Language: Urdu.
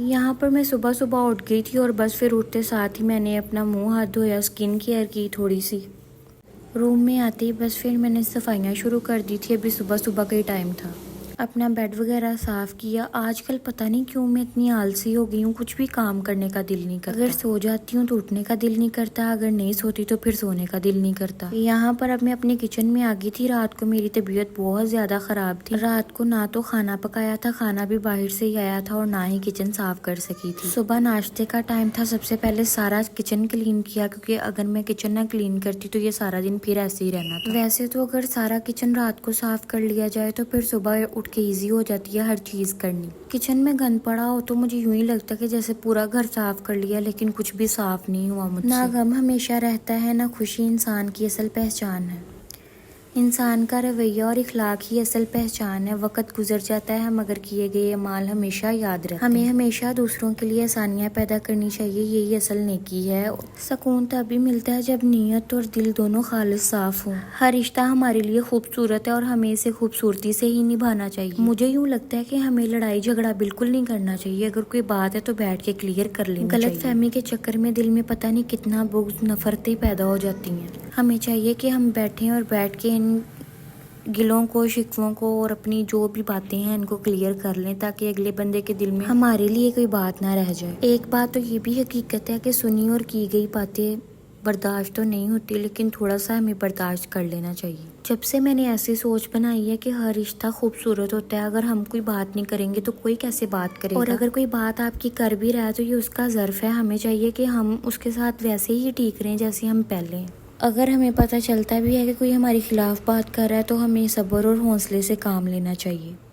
یہاں پر میں صبح صبح اٹھ گئی تھی اور بس پھر اٹھتے ساتھ ہی میں نے اپنا منہ ہاتھ دھویا، سکن کیئر کی تھوڑی سی۔ روم میں آتے ہی بس پھر میں نے صفائیاں شروع کر دی تھی، ابھی صبح صبح کا ہی ٹائم تھا۔ اپنا بیڈ وغیرہ صاف کیا۔ آج کل پتہ نہیں کیوں میں اتنی آلسی ہو گئی ہوں، کچھ بھی کام کرنے کا دل نہیں کرتا۔ اگر سو جاتی ہوں تو اٹھنے کا دل نہیں کرتا، اگر نہیں سوتی تو پھر سونے کا دل نہیں کرتا۔ یہاں پر اب میں اپنے کچن میں آ گئی تھی۔ رات کو میری طبیعت بہت زیادہ خراب تھی، رات کو نہ تو کھانا پکایا تھا، کھانا بھی باہر سے ہی آیا تھا، اور نہ ہی کچن صاف کر سکی تھی۔ صبح ناشتے کا ٹائم تھا، سب سے پہلے سارا کچن کلین کیا، کیونکہ اگر میں کچن نہ کلین کرتی تو یہ سارا دن پھر ایسے ہی رہنا تھا۔ ویسے تو اگر سارا کچن رات کو صاف کر لیا جائے تو پھر صبح اٹھ کے ایزی ہو جاتی ہے ہر چیز کرنی۔ کچن میں گند پڑا ہو تو مجھے یوں ہی لگتا ہے کہ جیسے پورا گھر صاف کر لیا، لیکن کچھ بھی صاف نہیں ہوا مجھ سے۔ نہ غم ہمیشہ رہتا ہے، نہ خوشی انسان کی اصل پہچان ہے۔ انسان کا رویہ اور اخلاق ہی اصل پہچان ہے۔ وقت گزر جاتا ہے مگر کیے گئے اعمال ہمیشہ یاد رہتے ہیں۔ ہمیں ہمیشہ دوسروں کے لیے آسانیاں پیدا کرنی چاہیے، یہی اصل نیکی ہے۔ سکون تبھی ملتا ہے جب نیت اور دل دونوں خالص صاف ہوں۔ ہر رشتہ ہمارے لیے خوبصورت ہے اور ہمیں اسے خوبصورتی سے ہی نبھانا چاہیے۔ مجھے یوں لگتا ہے کہ ہمیں لڑائی جھگڑا بالکل نہیں کرنا چاہیے، اگر کوئی بات ہے تو بیٹھ کے کلیئر کر لینی چاہیے۔ غلط فہمی کے چکر میں دل میں پتہ نہیں کتنا بغض، نفرتیں پیدا ہو جاتی ہیں۔ ہمیں چاہیے کہ ہم بیٹھیں اور بیٹھ کے ان گلوں کو، شکووں کو اور اپنی جو بھی باتیں ہیں ان کو کلیئر کر لیں، تاکہ اگلے بندے کے دل میں ہمارے لیے کوئی بات نہ رہ جائے۔ ایک بات تو یہ بھی حقیقت ہے کہ سنی اور کی گئی باتیں برداشت تو نہیں ہوتی، لیکن تھوڑا سا ہمیں برداشت کر لینا چاہیے۔ جب سے میں نے ایسی سوچ بنائی ہے کہ ہر رشتہ خوبصورت ہوتا ہے، اگر ہم کوئی بات نہیں کریں گے تو کوئی کیسے بات کرے گا؟ اور اگر کوئی بات آپ کی کر بھی رہا ہے تو یہ اس کا ظرف ہے، ہمیں چاہیے کہ ہم اس کے ساتھ ویسے ہی ٹھیک رہیں جیسے ہم پہلے ہیں۔ اگر ہمیں پتہ چلتا بھی ہے کہ کوئی ہمارے خلاف بات کر رہا ہے تو ہمیں صبر اور حوصلے سے کام لینا چاہیے۔